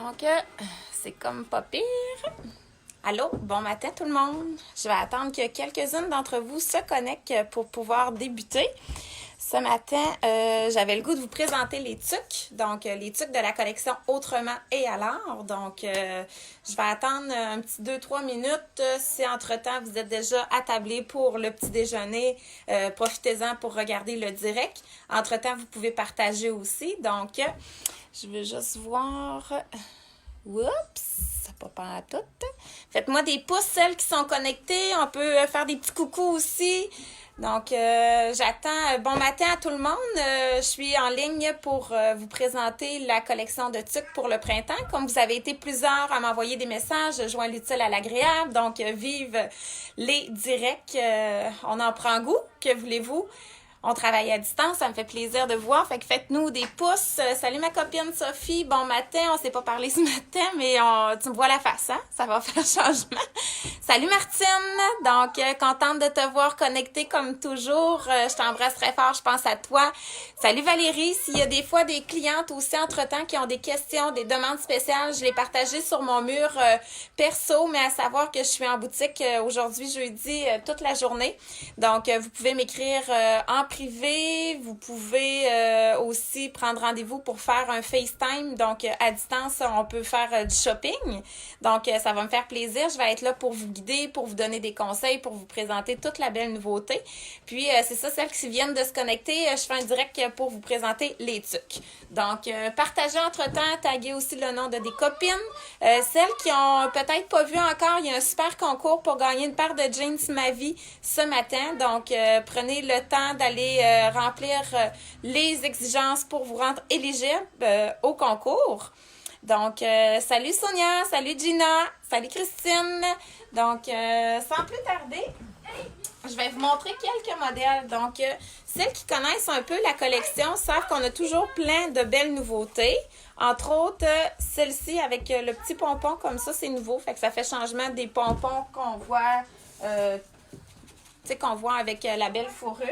Donc, c'est comme pas pire. Allô, bon matin tout le monde. Je vais attendre que quelques-unes d'entre vous se connectent pour pouvoir débuter. Ce matin, j'avais le goût de vous présenter les tucs, donc les tucs de la collection Autrement et alors. Donc, je vais attendre un petit 2-3 minutes. Si entre-temps, vous êtes déjà attablés pour le petit déjeuner, profitez-en pour regarder le direct. Entre-temps, vous pouvez partager aussi. Donc, je veux juste voir... Oups, pas à tout. Faites-moi des pouces, celles qui sont connectées. On peut faire des petits coucous aussi. Donc, j'attends. Bon matin à tout le monde. Je suis en ligne pour vous présenter la collection de tucs pour le printemps. Comme vous avez été plusieurs à m'envoyer des messages, je joins l'utile à l'agréable. Donc, vive les directs. On en prend goût. Que voulez-vous? On travaille à distance, ça me fait plaisir de voir. Fait que faites-nous des pouces. Salut ma copine Sophie, bon matin. On s'est pas parlé ce matin, mais tu me vois la face, hein? Ça va faire changement. Salut Martine. Donc, contente de te voir connectée comme toujours. Je t'embrasse très fort, je pense à toi. Salut Valérie. S'il y a des fois des clientes aussi entre-temps qui ont des questions, des demandes spéciales, je l'ai partagé sur mon mur perso, mais à savoir que je suis en boutique aujourd'hui, jeudi, toute la journée. Donc, vous pouvez m'écrire en privé, vous pouvez aussi prendre rendez-vous pour faire un FaceTime. Donc, à distance, on peut faire du shopping. Donc, ça va me faire plaisir. Je vais être là pour vous guider, pour vous donner des conseils, pour vous présenter toute la belle nouveauté. Puis, c'est ça, celles qui viennent de se connecter, je fais un direct pour vous présenter les tucs. Donc, partagez entre-temps, taguez aussi le nom de des copines. Celles qui ont peut-être pas vu encore, il y a un super concours pour gagner une paire de jeans Ma Vie ce matin. Donc, prenez le temps d'aller remplir les exigences pour vous rendre éligible au concours. Donc, salut Sonia, salut Gina, salut Christine. Donc, sans plus tarder, je vais vous montrer quelques modèles. Donc, celles qui connaissent un peu la collection savent qu'on a toujours plein de belles nouveautés. Entre autres, celle-ci avec le petit pompon comme ça, c'est nouveau. Fait que ça fait changement des pompons qu'on voit, qu'on voit avec la belle fourrure.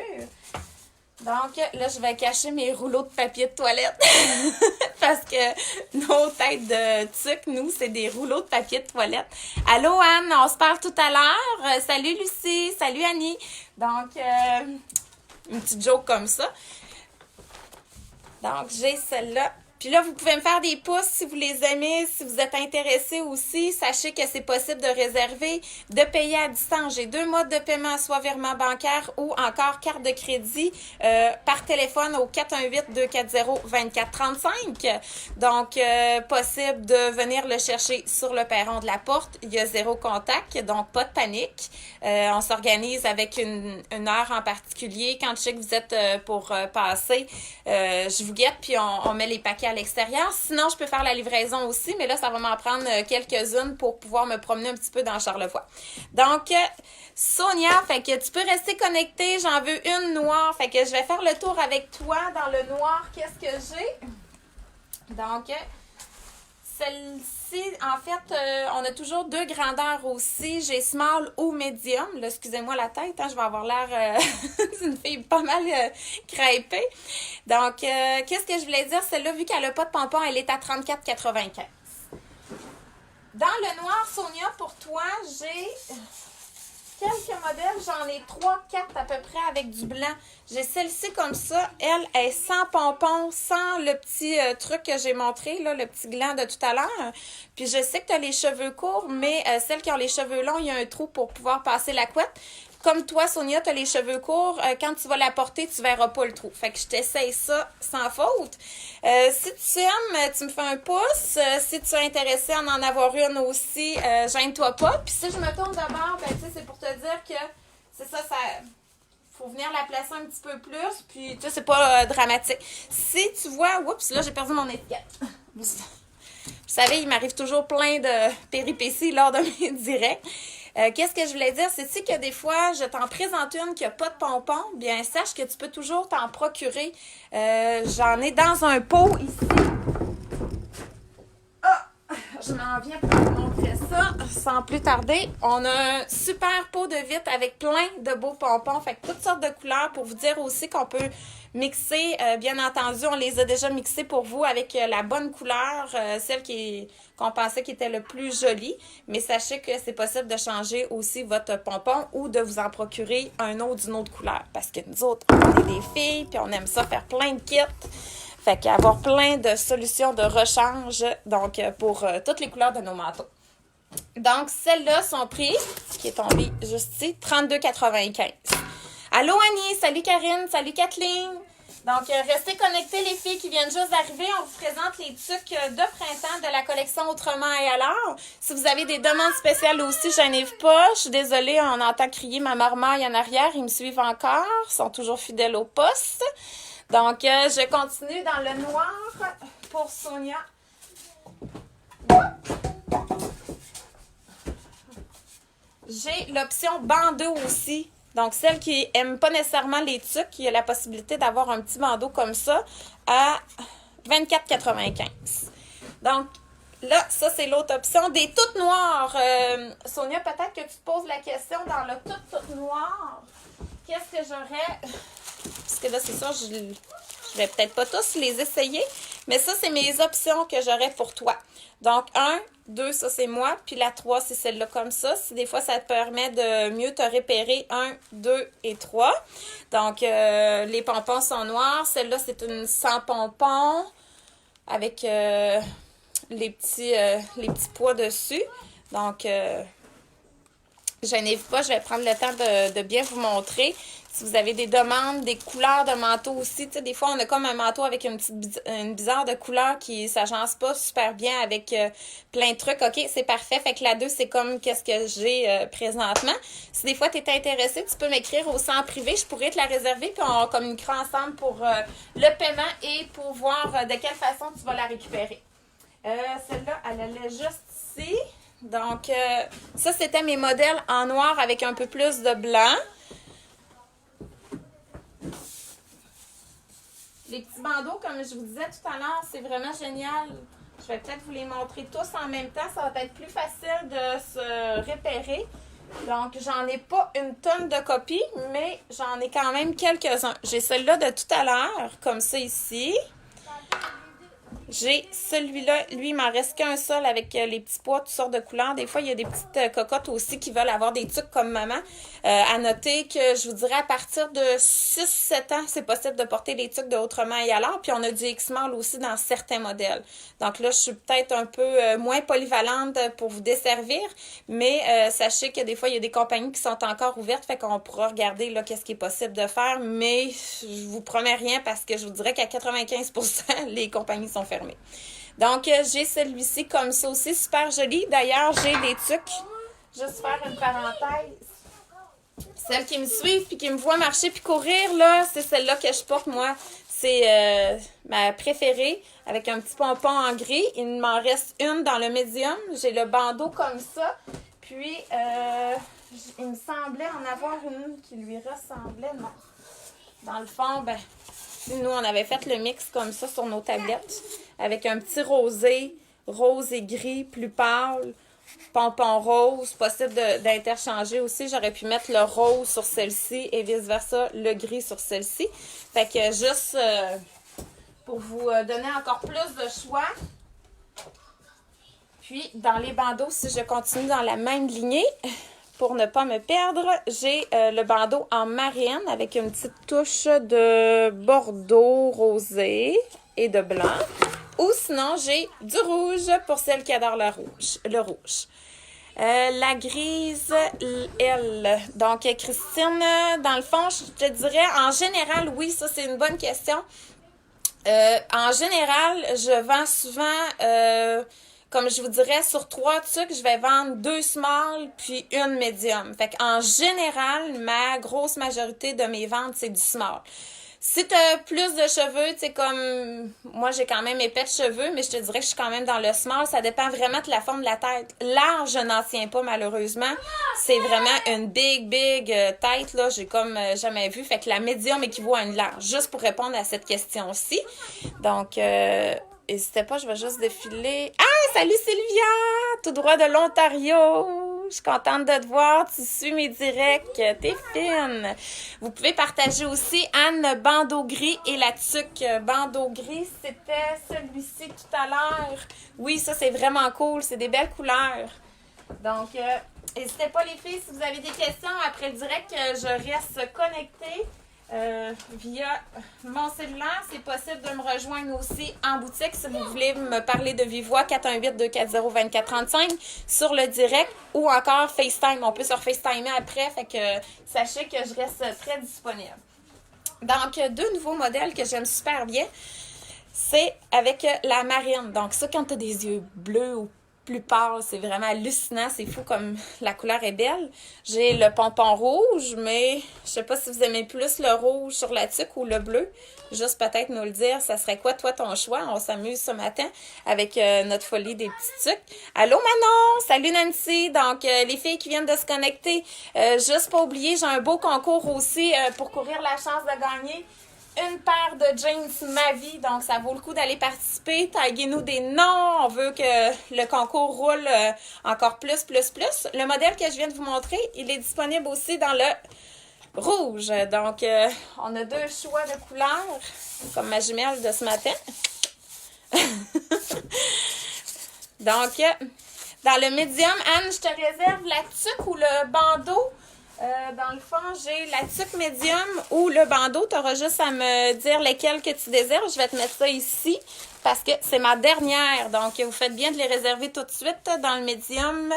Donc, là, je vais cacher mes rouleaux de papier de toilette parce que nos têtes de tuc, nous, c'est des rouleaux de papier de toilette. Allô, Anne, on se parle tout à l'heure. Salut, Lucie. Salut, Annie. Donc, une petite joke comme ça. Donc, j'ai celle-là. Puis là, vous pouvez me faire des pouces si vous les aimez, si vous êtes intéressés aussi. Sachez que c'est possible de réserver, de payer à distance. J'ai 2 modes de paiement, soit virement bancaire ou encore carte de crédit par téléphone au 418-240-2435. Donc, possible de venir le chercher sur le perron de la porte. Il y a 0 contact, donc pas de panique. On s'organise avec une heure en particulier. Quand je sais que vous êtes pour passer, je vous guette puis on met les paquets à l'extérieur. Sinon, je peux faire la livraison aussi, mais là, ça va m'en prendre quelques-unes pour pouvoir me promener un petit peu dans Charlevoix. Donc, Sonia, fait que tu peux rester connectée. J'en veux une noire. Fait que je vais faire le tour avec toi dans le noir. Qu'est-ce que j'ai? Donc, celle-ci, en fait, on a toujours 2 grandeurs aussi. J'ai small ou medium. Là, excusez-moi la tête, hein, je vais avoir l'air d'une fille pas mal crêpée. Donc, qu'est-ce que je voulais dire? Celle-là, vu qu'elle n'a pas de pompon, elle est à 34,95. Dans le noir, Sonia, pour toi, j'ai quelques modèles. J'en ai 3-4 à peu près avec du blanc. J'ai celle-ci comme ça. Elle est sans pompon, sans le petit truc que j'ai montré, là, le petit gland de tout à l'heure. Puis je sais que tu as les cheveux courts, mais celles qui ont les cheveux longs, il y a un trou pour pouvoir passer la couette. Comme toi, Sonia, tu as les cheveux courts. Quand tu vas la porter, tu verras pas le trou. Fait que je t'essaye ça sans faute. Si tu aimes, tu me fais un pouce. Si tu es intéressé à en avoir une aussi, gêne-toi pas. Puis si je me tourne d'abord, ben, tu sais, c'est pour te dire que c'est ça, faut venir la placer un petit peu plus. Puis, tu sais, c'est pas dramatique. Si tu vois, oups, là, j'ai perdu mon étiquette. Vous savez, il m'arrive toujours plein de péripéties lors de mes directs. Qu'est-ce que je voulais dire? C'est que des fois, je t'en présente une qui n'a pas de pompon. Bien, sache que tu peux toujours t'en procurer. J'en ai dans un pot ici. Ah! Je m'en viens pour vous montrer ça sans plus tarder. On a un super pot de vitre avec plein de beaux pompons. Fait que toutes sortes de couleurs pour vous dire aussi qu'on peut mixés. Bien entendu, on les a déjà mixés pour vous avec la bonne couleur, celle qu'on pensait qui était le plus jolie. Mais sachez que c'est possible de changer aussi votre pompon ou de vous en procurer un autre d'une autre couleur. Parce que nous autres, on est des filles, puis on aime ça faire plein de kits. Fait qu'avoir plein de solutions de rechange, donc pour toutes les couleurs de nos manteaux. Donc, celles-là, son prix, qui est tombé juste ici, 32,95. Allô Annie, salut Karine, salut Kathleen. Donc, restez connectés les filles qui viennent juste d'arriver. On vous présente les tucs de printemps de la collection Autrement et alors. Si vous avez des demandes spéciales aussi, gênez-vous pas. Je suis désolée, on entend crier ma marmaille en arrière. Ils me suivent encore, ils sont toujours fidèles au poste. Donc, je continue dans le noir pour Sonia. J'ai l'option bandeau aussi. Donc, celle qui n'aime pas nécessairement les tucs, qui a la possibilité d'avoir un petit bandeau comme ça à 24,95. Donc, là, ça, c'est l'autre option. Des toutes noires. Sonia, peut-être que tu te poses la question dans le tout noir. Qu'est-ce que j'aurais... Parce que là, c'est ça, je vais peut-être pas tous les essayer. Mais ça, c'est mes options que j'aurais pour toi. Donc, 1, 2, ça, c'est moi. Puis la 3, c'est celle-là comme ça. Si des fois, ça te permet de mieux te repérer. 1, 2 et 3. Donc, les pompons sont noirs. Celle-là, c'est une sans pompons avec les petits pois dessus. Donc, gênez-vous pas, je vais prendre le temps de bien vous montrer. Si vous avez des demandes, des couleurs de manteau aussi, tu sais, des fois, on a comme un manteau avec une bizarre de couleur qui s'agence pas super bien avec plein de trucs. OK, c'est parfait. Fait que la 2, c'est comme qu'est-ce que j'ai présentement. Si des fois, tu es intéressé, tu peux m'écrire aussi en privé. Je pourrais te la réserver, puis on communiquera ensemble pour le paiement et pour voir de quelle façon tu vas la récupérer. Celle-là, elle allait juste ici. Donc, ça, c'était mes modèles en noir avec un peu plus de blanc. Les petits bandeaux, comme je vous disais tout à l'heure, c'est vraiment génial. Je vais peut-être vous les montrer tous en même temps. Ça va être plus facile de se repérer. Donc, j'en ai pas une tonne de copies, mais j'en ai quand même quelques-uns. J'ai celle-là de tout à l'heure, comme ça ici. J'ai celui-là, lui, il m'en reste qu'un seul avec les petits pois, toutes sortes de couleurs. Des fois, il y a des petites cocottes aussi qui veulent avoir des tucs comme maman. À noter que je vous dirais à partir de 6-7 ans, c'est possible de porter les tucs de Autrement et alors. Puis on a du X-Mall aussi dans certains modèles. Donc là, je suis peut-être un peu moins polyvalente pour vous desservir, mais sachez que des fois, il y a des compagnies qui sont encore ouvertes, fait qu'on pourra regarder là qu'est-ce qui est possible de faire, mais je vous promets rien parce que je vous dirais qu'à 95%, les compagnies sont fermées. Donc, j'ai celui-ci comme ça aussi, super joli. D'ailleurs, j'ai des tucs. Juste faire une parenthèse. Celles qui me suivent puis qui me voient marcher puis courir, là, c'est celle-là que je porte, moi. C'est ma préférée, avec un petit pompon en gris. Il m'en reste une dans le médium. J'ai le bandeau comme ça. Puis, il me semblait en avoir une qui lui ressemblait. Non. Dans le fond, ben... Nous, on avait fait le mix comme ça sur nos tablettes avec un petit rosé, rose et gris plus pâle, pompon rose, possible d'interchanger aussi. J'aurais pu mettre le rose sur celle-ci et vice-versa, le gris sur celle-ci. Fait que juste pour vous donner encore plus de choix. Puis, dans les bandeaux, si je continue dans la même lignée... Pour ne pas me perdre, j'ai le bandeau en marine avec une petite touche de bordeaux rosé et de blanc. Ou sinon, j'ai du rouge pour celles qui adorent le rouge. La grise, elle. Donc, Christine, dans le fond, je te dirais, en général, oui, ça, c'est une bonne question. En général, je vends souvent... comme je vous dirais, sur 3 tucs, je vais vendre 2 small puis une medium. Fait qu'en général, ma grosse majorité de mes ventes, c'est du small. Si tu as plus de cheveux, tu sais, comme moi, j'ai quand même épais de cheveux, mais je te dirais que je suis quand même dans le small. Ça dépend vraiment de la forme de la tête. Large, je n'en tiens pas, malheureusement. C'est vraiment une big tête, là. J'ai comme jamais vu. Fait que la medium équivaut à une large. Juste pour répondre à cette question-ci. Donc... n'hésitez pas, je vais juste défiler. Ah, salut Sylvia! Tout droit de l'Ontario! Je suis contente de te voir. Tu suis mes directs. T'es fine. Vous pouvez partager aussi Anne bandeau gris et la tuque. Bandeau gris, c'était celui-ci tout à l'heure. Oui, ça, c'est vraiment cool. C'est des belles couleurs. Donc, n'hésitez pas les filles, si vous avez des questions après le direct, je reste connectée via mon cellulaire. C'est possible de me rejoindre aussi en boutique si vous voulez me parler de vive voix, 418-240-2435 sur le direct ou encore FaceTime. On peut se FaceTimer après, fait que sachez que je reste très disponible. Donc, deux nouveaux modèles que j'aime super bien, c'est avec la marine. Donc, ça, quand tu as des yeux bleus ou plus pâle, c'est vraiment hallucinant, c'est fou comme la couleur est belle. J'ai le pompon rouge, mais je sais pas si vous aimez plus le rouge sur la tuque ou le bleu. Juste peut-être nous le dire, ça serait quoi toi ton choix? On s'amuse ce matin avec notre folie des petits tuques. Allô Manon! Salut Nancy! Donc les filles qui viennent de se connecter, juste pas oublier, j'ai un beau concours aussi pour courir la chance de gagner une paire de jeans Ma Vie, donc ça vaut le coup d'aller participer. Taguez-nous des noms, on veut que le concours roule encore plus. Le modèle que je viens de vous montrer, il est disponible aussi dans le rouge. Donc, on a deux choix de couleurs, comme ma jumelle de ce matin. Donc, dans le médium, Anne, je te réserve la tuque ou le bandeau. Dans le fond, j'ai la tuque médium ou le bandeau. Tu auras juste à me dire lesquels que tu désires. Je vais te mettre ça ici parce que c'est ma dernière. Donc, vous faites bien de les réserver tout de suite dans le médium.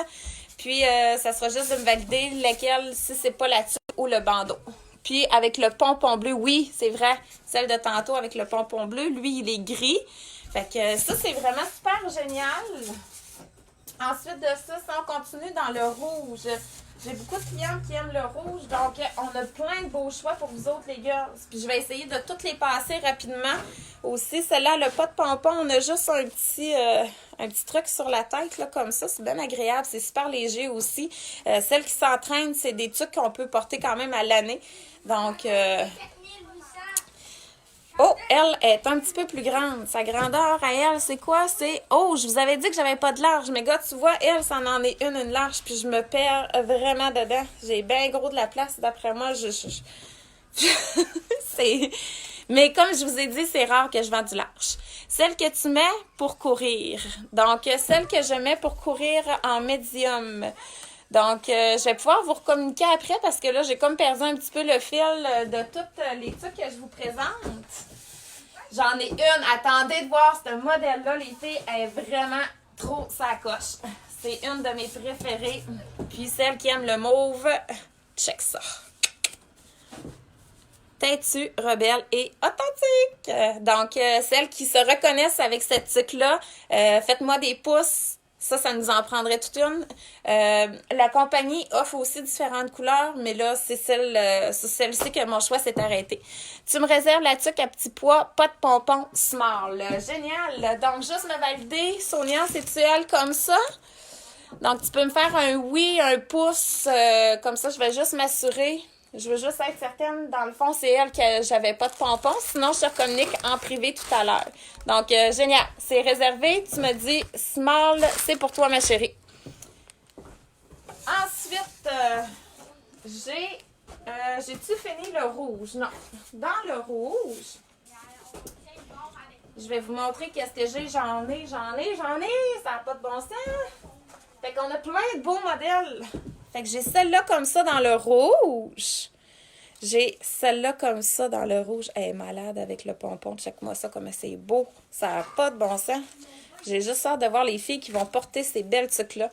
Puis, ça sera juste de me valider lesquels, si c'est pas la tuque ou le bandeau. Puis, avec le pompon bleu, oui, c'est vrai. Celle de tantôt avec le pompon bleu, lui, il est gris. Fait que ça, c'est vraiment super génial. Ensuite de ça, si on continue dans le rouge, j'ai beaucoup de clients qui aiment le rouge, donc on a plein de beaux choix pour vous autres les girls. Puis je vais essayer de toutes les passer rapidement. Aussi, celle-là, le pas de pompon, on a juste un petit truc sur la tête, là, comme ça. C'est bien agréable, c'est super léger aussi. Celles qui s'entraînent, c'est des trucs qu'on peut porter quand même à l'année. Donc, oh, elle est un petit peu plus grande. Sa grandeur à elle, c'est quoi? C'est, oh, je vous avais dit que j'avais pas de large. Mais gars, tu vois, elle, ça en est une large. Puis je me perds vraiment dedans. J'ai bien gros de la place. D'après moi, c'est... Mais comme je vous ai dit, c'est rare que je vends du large. Celle que tu mets pour courir. Donc, celle que je mets pour courir en médium. Donc, je vais pouvoir vous recommuniquer après parce que là, j'ai comme perdu un petit peu le fil de toutes les trucs que je vous présente. J'en ai une. Attendez de voir ce modèle-là, les filles. Elle est vraiment trop sacoche. C'est une de mes préférées. Puis celle qui aime le mauve, check ça. Têtue, rebelle et authentique. Donc, celles qui se reconnaissent avec cette tuque-là, faites-moi des pouces. Ça nous en prendrait toute une. La compagnie offre aussi différentes couleurs, mais là, c'est celle-ci que mon choix s'est arrêté. Tu me réserves la tuque à petit pois, pas de pompons, small. Génial! Donc, juste me valider. Sonia, c'est-tu elle comme ça? Donc, tu peux me faire un oui, un pouce. Comme ça, je vais juste m'assurer. Je veux juste être certaine, dans le fond, c'est elle que j'avais pas de pompons. Sinon, je te communique en privé tout à l'heure. Donc, génial. C'est réservé. Tu me dis, small, c'est pour toi, ma chérie. Ensuite, j'ai-tu fini le rouge? Non. Dans le rouge, je vais vous montrer qu'est-ce que j'ai. J'en ai. Ça n'a pas de bon sens. Fait qu'on a plein de beaux modèles. Fait que j'ai celle-là comme ça dans le rouge. J'ai celle-là comme ça dans le rouge. Elle est malade avec le pompon. Check-moi ça comme c'est beau. Ça n'a pas de bon sens. J'ai juste hâte de voir les filles qui vont porter ces belles trucs-là.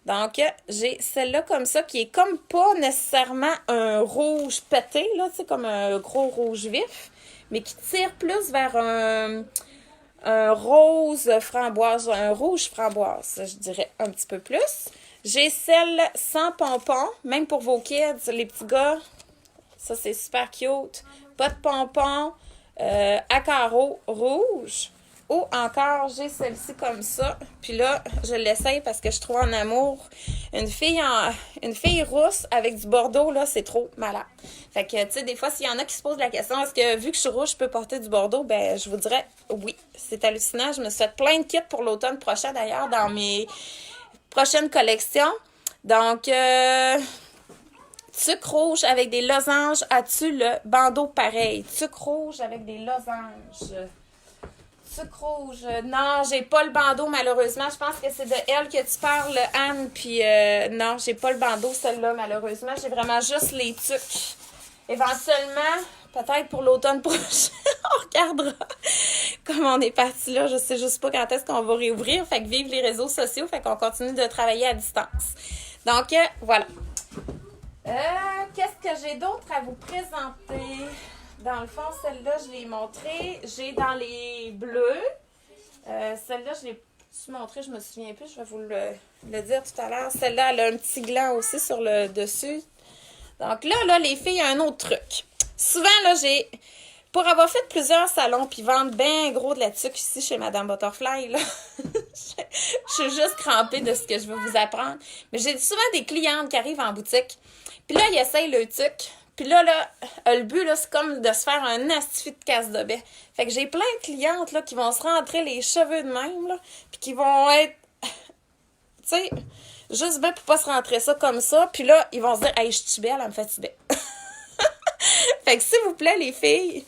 Donc, j'ai celle-là comme ça qui est comme pas nécessairement un rouge pété, là, tu sais, comme un gros rouge vif, mais qui tire plus vers un rose framboise, un rouge framboise, je dirais un petit peu plus. J'ai celle sans pompons, même pour vos kids, les petits gars. Ça, c'est super cute. Pas de pompons, à carreaux rouge. Ou encore, j'ai celle-ci comme ça. Puis là, je l'essaye parce que je trouve en amour. Une fille rousse avec du bordeaux, là, c'est trop malade. Fait que, tu sais, des fois, s'il y en a qui se posent la question, est-ce que vu que je suis rouge, je peux porter du bordeaux? Ben, je vous dirais oui. C'est hallucinant. Je me suis fait plein de kits pour l'automne prochain, d'ailleurs, dans mes prochaines collections. Donc, sucre rouge avec des losanges. As-tu le bandeau pareil? Sucre rouge avec des losanges. Sucre rouge. Non, j'ai pas le bandeau, malheureusement. Je pense que c'est de elle que tu parles, Anne. Puis, non, j'ai pas le bandeau, celle-là, malheureusement. J'ai vraiment juste les tucs. Éventuellement, peut-être pour l'automne prochain, on regardera. Comme on est parti là, je sais juste pas quand est-ce qu'on va réouvrir. Fait que vive les réseaux sociaux. Fait qu'on continue de travailler à distance. Donc, voilà. Qu'est-ce que j'ai d'autre à vous présenter? Dans le fond, celle-là, je l'ai montrée. J'ai dans les bleus. Celle-là, je l'ai montrée, je me souviens plus. Je vais vous le dire tout à l'heure. Celle-là, elle a un petit gland aussi sur le dessus. Donc là, les filles, il y a un autre truc. Souvent, là, pour avoir fait plusieurs salons puis vendre bien gros de la tuque ici chez Madame Butterfly, là, je suis juste crampée de ce que je veux vous apprendre. Mais j'ai souvent des clientes qui arrivent en boutique. Puis là, ils essayent le tuque. Puis là, le but, là, c'est comme de se faire un astifi de casse de baie. Fait que j'ai plein de clientes, là, qui vont se rentrer les cheveux de même, là, puis qui vont être, tu sais, juste bien pour pas se rentrer ça comme ça. Puis là, ils vont se dire, hey, je suis belle, elle me fait belle. Fait que s'il vous plaît, les filles,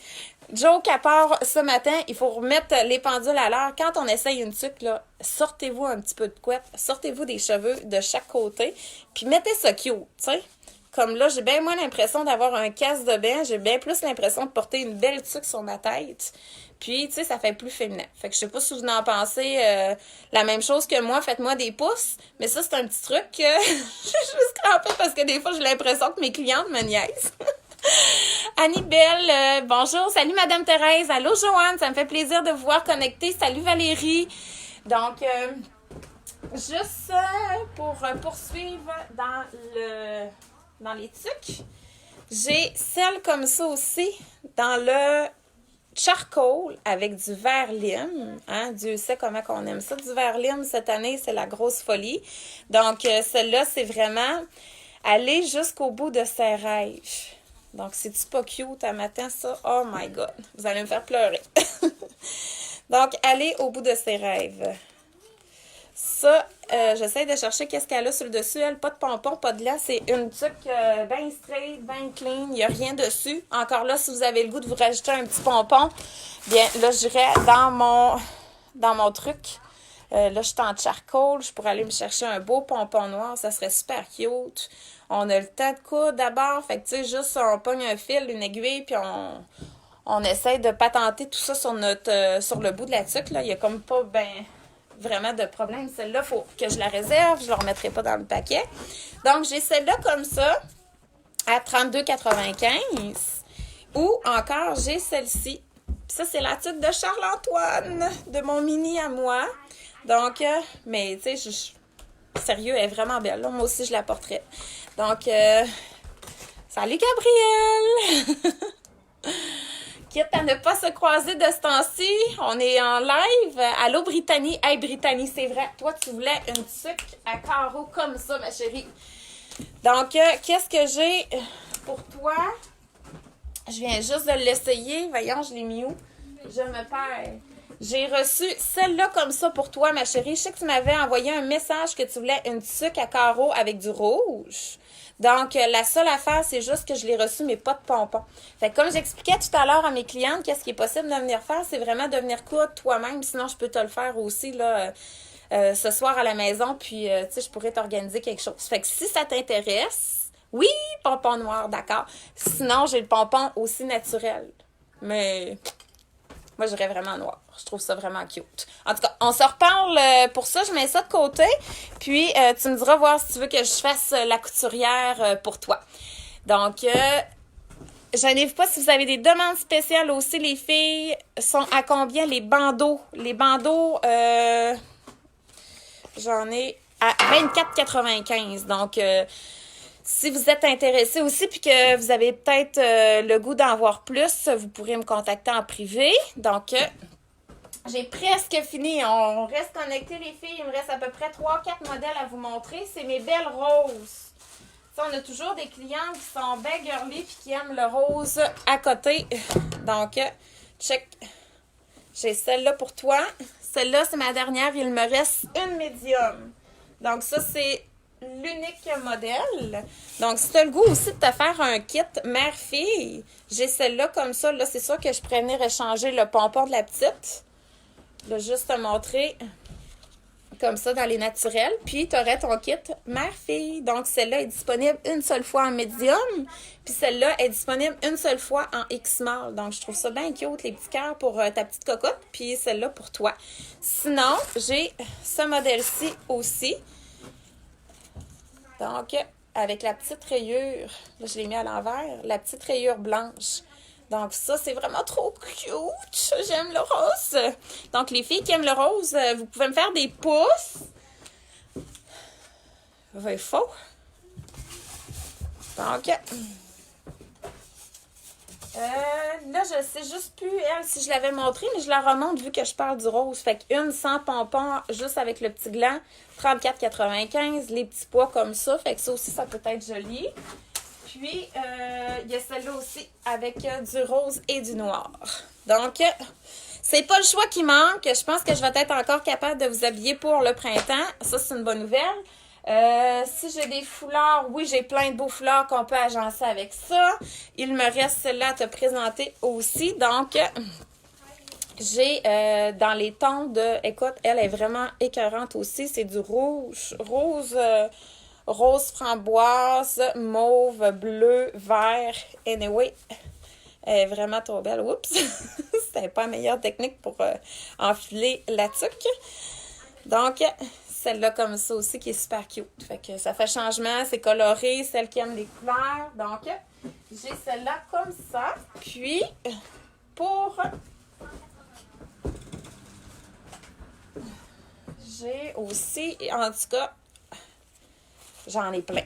joke à part, ce matin, il faut remettre les pendules à l'heure. Quand on essaye une tuque, là, sortez-vous un petit peu de couette, sortez-vous des cheveux de chaque côté, puis mettez ça cute, tu sais. Comme là, j'ai bien moins l'impression d'avoir un casse de bain, j'ai bien plus l'impression de porter une belle tuque sur ma tête. Puis, tu sais, ça fait plus féminin. Fait que je sais pas si vous en pensez la même chose que moi, faites-moi des pouces. Mais ça, c'est un petit truc que je suis juste crampée parce que des fois, j'ai l'impression que mes clientes me niaisent. Annie-Belle, bonjour. Salut Madame Thérèse. Allô Joanne, ça me fait plaisir de vous voir connecter. Salut Valérie. Donc, juste pour poursuivre dans les tucs, j'ai celle comme ça aussi dans le charcoal avec du verre lime. Hein? Dieu sait comment on aime ça. Du verre lime cette année, c'est la grosse folie. Donc, celle-là, c'est vraiment aller jusqu'au bout de ses rêves. Donc, c'est-tu pas cute à matin, ça? Oh my God! Vous allez me faire pleurer. Donc, aller au bout de ses rêves. Ça, j'essaie de chercher qu'est-ce qu'elle a sur le dessus. Elle, pas de pompon, pas de lait. C'est une tuque bien straight, bien clean. Il n'y a rien dessus. Encore là, si vous avez le goût de vous rajouter un petit pompon, bien, là, j'irais dans mon truc. Là, je suis en charcoal. Je pourrais aller me chercher un beau pompon noir. Ça serait super cute. On a le temps de coudre d'abord. Fait que, tu sais, juste on pogne un fil, une aiguille, puis on essaie de patenter tout ça sur le bout de la tuque. Là. Il n'y a comme pas vraiment de problème. Celle-là, il faut que je la réserve. Je ne la remettrai pas dans le paquet. Donc, j'ai celle-là comme ça à 32,95. Ou encore, j'ai celle-ci. Ça, c'est la tuque de Charles-Antoine, de mon mini à moi. Donc, mais tu sais, sérieux, elle est vraiment belle. Là, moi aussi, je la porterais. Donc, salut Gabrielle! Quitte à ne pas se croiser de ce temps-ci, on est en live. Allô Brittany? Hey Brittany, c'est vrai, toi tu voulais une tuque à carreaux comme ça, ma chérie. Donc, qu'est-ce que j'ai pour toi? Je viens juste de l'essayer. Voyons, je l'ai mis où? Je me perds. J'ai reçu celle-là comme ça pour toi, ma chérie. Je sais que tu m'avais envoyé un message que tu voulais une tuque à carreaux avec du rouge. Donc, la seule affaire, c'est juste que je l'ai reçu, mais pas de pompons. Fait que comme j'expliquais tout à l'heure à mes clientes, qu'est-ce qui est possible de venir faire, c'est vraiment de venir coudre toi-même. Sinon, je peux te le faire aussi, là, ce soir à la maison. Puis, tu sais, je pourrais t'organiser quelque chose. Fait que si ça t'intéresse, oui, pompon noir, d'accord. Sinon, j'ai le pompon aussi naturel. Mais moi, j'irais vraiment noir. Je trouve ça vraiment cute. En tout cas, on se reparle pour ça. Je mets ça de côté. Puis, tu me diras voir si tu veux que je fasse la couturière pour toi. Donc, gênez-vous pas si vous avez des demandes spéciales aussi. Les filles sont à combien les bandeaux? Les bandeaux, j'en ai à 24,95. Donc, si vous êtes intéressé aussi puis que vous avez peut-être le goût d'en voir plus, vous pourrez me contacter en privé. Donc, j'ai presque fini. On reste connectés, les filles. Il me reste à peu près 3-4 modèles à vous montrer. C'est mes belles roses. Ça, on a toujours des clients qui sont bien girly et qui aiment le rose à côté. Donc, check. J'ai celle-là pour toi. Celle-là, c'est ma dernière. Il me reste une médium. Donc, ça, c'est l'unique modèle. Donc, si tu as le goût aussi de te faire un kit mère-fille, j'ai celle-là comme ça. Là, c'est sûr que je pourrais venir échanger le pompon de la petite. Là, juste te montrer comme ça dans les naturels. Puis, tu aurais ton kit mère-fille. Donc, celle-là est disponible une seule fois en médium. Puis, celle-là est disponible une seule fois en X-Small. Donc, je trouve ça bien cute, les petits cœurs pour ta petite cocotte. Puis, celle-là pour toi. Sinon, j'ai ce modèle-ci aussi. Donc, avec la petite rayure, là, je l'ai mis à l'envers, la petite rayure blanche. Donc, ça, c'est vraiment trop cute. J'aime le rose. Donc, les filles qui aiment le rose, vous pouvez me faire des pouces. Ouais, faux. Donc, là, je sais juste plus, elle, si je l'avais montré, mais je la remonte vu que je parle du rose. Fait qu'une sans pompon, juste avec le petit gland, 34,95. Les petits pois comme ça. Fait que ça aussi, ça peut être joli. Puis, il y a celle-là aussi avec du rose et du noir. Donc, c'est pas le choix qui manque. Je pense que je vais être encore capable de vous habiller pour le printemps. Ça, c'est une bonne nouvelle. Si j'ai des foulards, oui, j'ai plein de beaux foulards qu'on peut agencer avec ça. Il me reste celle-là à te présenter aussi. Donc, j'ai dans les tons de... Écoute, elle est vraiment écœurante aussi. C'est du rouge, rose framboise, mauve, bleu, vert. Anyway, elle est vraiment trop belle. Oups! C'était pas la meilleure technique pour enfiler la tuque. Donc, celle-là comme ça aussi qui est super cute. Fait que ça fait changement, c'est coloré, celle qui aime les couleurs. Donc, j'ai celle-là comme ça. Puis, pour... J'ai aussi, en tout cas, j'en ai plein.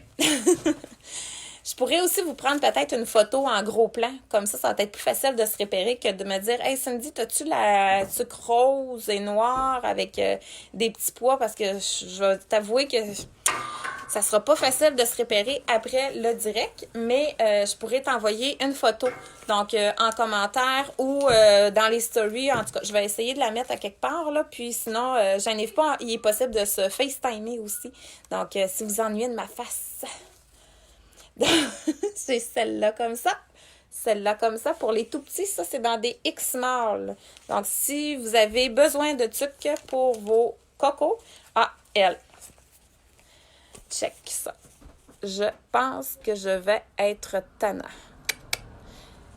Je pourrais aussi vous prendre peut-être une photo en gros plan. Comme ça va être plus facile de se repérer que de me dire « Hey Cindy, t'as-tu la sucre rose et noire avec des petits pois? » Parce que je vais t'avouer que ça sera pas facile de se repérer après le direct, mais je pourrais t'envoyer une photo. Donc, en commentaire ou dans les stories. En tout cas, je vais essayer de la mettre à quelque part, là. Puis sinon, j'en ai pas. Il est possible de se FaceTimer aussi. Donc, si vous ennuyez de ma face... c'est celle-là comme ça. Celle-là comme ça. Pour les tout petits, ça, c'est dans des X-Small. Donc, si vous avez besoin de trucs pour vos cocos, elle. Check ça. Je pense que je vais être tannant.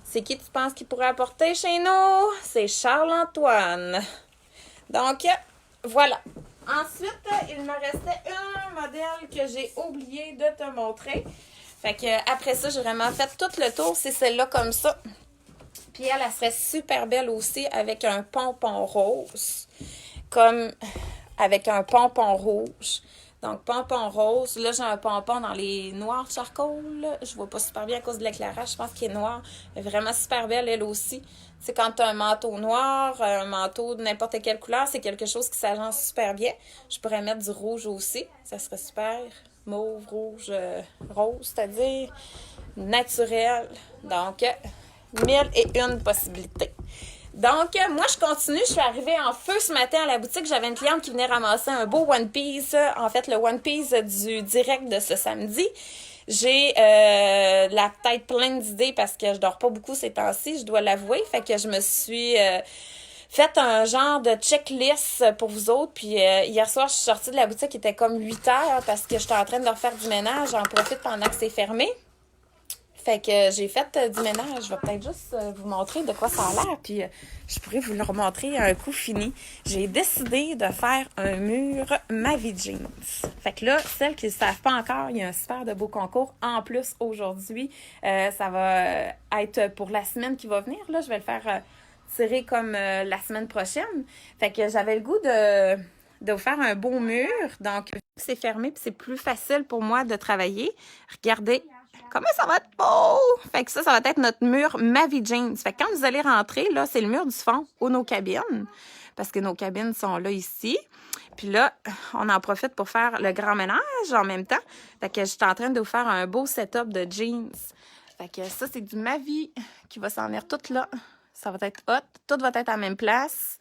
C'est qui tu penses qu'il pourrait apporter chez nous? C'est Charles-Antoine. Donc, voilà. Ensuite, il me restait un modèle que j'ai oublié de te montrer. Fait que après ça, j'ai vraiment fait tout le tour. C'est celle-là comme ça. Puis elle serait super belle aussi avec un pompon rose. Comme avec un pompon rouge. Donc, pompon rose. Là, j'ai un pompon dans les noirs charcoal. Je vois pas super bien à cause de l'éclairage. Je pense qu'il est noir. Elle est vraiment super belle, elle aussi. C'est quand tu as un manteau noir, un manteau de n'importe quelle couleur, c'est quelque chose qui s'agence super bien. Je pourrais mettre du rouge aussi. Ça serait super. Mauve, rouge, rose, c'est-à-dire naturel. Donc, 1001 possibilités. Donc, moi, je continue. Je suis arrivée en feu ce matin à la boutique. J'avais une cliente qui venait ramasser un beau One Piece. En fait, le One Piece du direct de ce samedi. J'ai la tête pleine d'idées parce que je dors pas beaucoup ces temps-ci, je dois l'avouer. Fait que je me suis fait un genre de checklist pour vous autres. Puis hier soir, je suis sortie de la boutique, il était comme 8 heures parce que j'étais en train de leur faire du ménage. J'en profite pendant que c'est fermé. Fait que j'ai fait du ménage. Je vais peut-être juste vous montrer de quoi ça a l'air. Puis je pourrais vous le remontrer à un coup fini. J'ai décidé de faire un mur Mavi Jeans. Fait que là, celles qui ne savent pas encore, il y a un super de beau concours. En plus, aujourd'hui, ça va être pour la semaine qui va venir. Là, je vais le faire tirer comme la semaine prochaine. Fait que j'avais le goût de vous faire un beau mur. Donc, c'est fermé puis c'est plus facile pour moi de travailler. Regardez. Comment ça va être beau! Fait que ça va être notre mur Mavi Jeans. Fait que quand vous allez rentrer, là, c'est le mur du fond ou nos cabines. Parce que nos cabines sont là, ici. Puis là, on en profite pour faire le grand ménage en même temps. Fait que je suis en train de vous faire un beau setup de jeans. Fait que ça, c'est du Mavi qui va s'en venir tout là. Ça va être hot. Tout va être à la même place.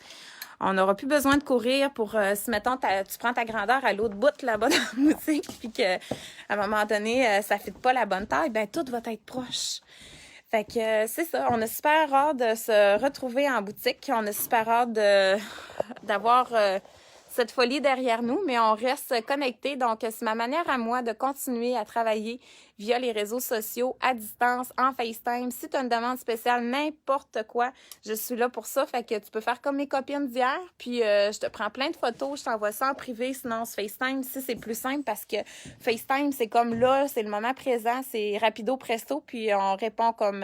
On n'aura plus besoin de courir pour, si mettons, tu prends ta grandeur à l'autre bout là-bas dans la boutique, puis qu'à un moment donné, ça ne fit pas la bonne taille, ben tout va être proche. Fait que c'est ça, on a super hâte de se retrouver en boutique, on a super hâte d'avoir cette folie derrière nous, mais on reste connecté. Donc, c'est ma manière à moi de continuer à travailler via les réseaux sociaux, à distance, en FaceTime. Si tu as une demande spéciale, n'importe quoi, je suis là pour ça. Fait que tu peux faire comme mes copines d'hier, puis je te prends plein de photos, je t'envoie ça en privé, sinon c'est FaceTime. Si c'est plus simple parce que FaceTime, c'est comme là, c'est le moment présent, c'est rapido presto, puis on répond comme...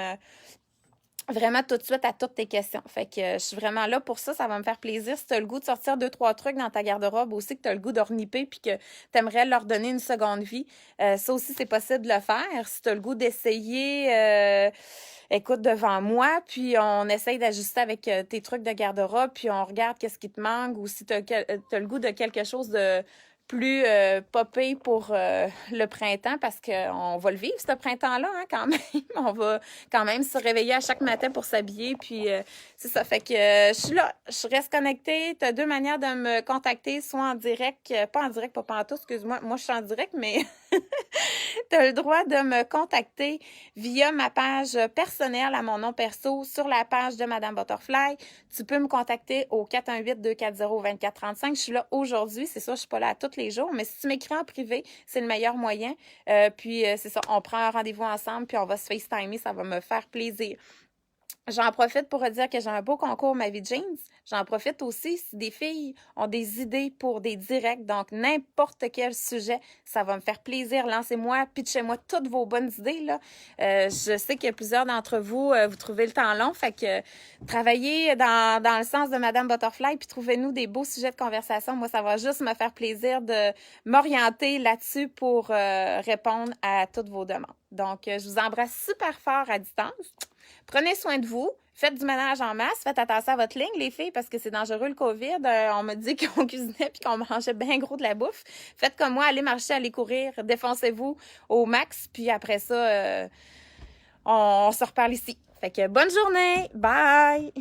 vraiment tout de suite à toutes tes questions. Fait que je suis vraiment là pour ça. Ça va me faire plaisir. Si tu as le goût de sortir 2-3 trucs dans ta garde-robe aussi, que tu as le goût d'orniper puis que tu aimerais leur donner une seconde vie, ça aussi, c'est possible de le faire. Si tu as le goût d'essayer, écoute, devant moi, puis on essaye d'ajuster avec tes trucs de garde-robe, puis on regarde qu'est-ce qui te manque ou si tu as le goût de quelque chose de plus popé pour le printemps parce qu'on va le vivre, ce printemps-là, hein, quand même. On va quand même se réveiller à chaque matin pour s'habiller, puis c'est ça. Fait que je suis là, je reste connectée. Tu as deux manières de me contacter, soit en direct, pas en direct, pas pantoute, excuse-moi, moi je suis en direct, mais tu as le droit de me contacter via ma page personnelle à mon nom perso sur la page de Madame Butterfly. Tu peux me contacter au 418-240-2435. Je suis là aujourd'hui, c'est ça, je suis pas là tous les jours, mais si tu m'écris en privé, c'est le meilleur moyen. Puis c'est ça, on prend un rendez-vous ensemble, puis on va se FaceTimer, ça va me faire plaisir. J'en profite pour dire que j'ai un beau concours Ma Vie Jeans. J'en profite aussi si des filles ont des idées pour des directs, donc n'importe quel sujet, ça va me faire plaisir. Lancez-moi, pitchez-moi toutes vos bonnes idées, là. Je sais que plusieurs d'entre vous, vous trouvez le temps long, fait que travaillez dans le sens de Madame Butterfly, puis trouvez-nous des beaux sujets de conversation. Moi, ça va juste me faire plaisir de m'orienter là-dessus pour répondre à toutes vos demandes. Donc, je vous embrasse super fort à distance. Prenez soin de vous. Faites du ménage en masse. Faites attention à votre ligne, les filles, parce que c'est dangereux le COVID. On m'a dit qu'on cuisinait puis qu'on mangeait bien gros de la bouffe. Faites comme moi, allez marcher, allez courir. Défoncez-vous au max. Puis après ça, on se reparle ici. Fait que bonne journée. Bye!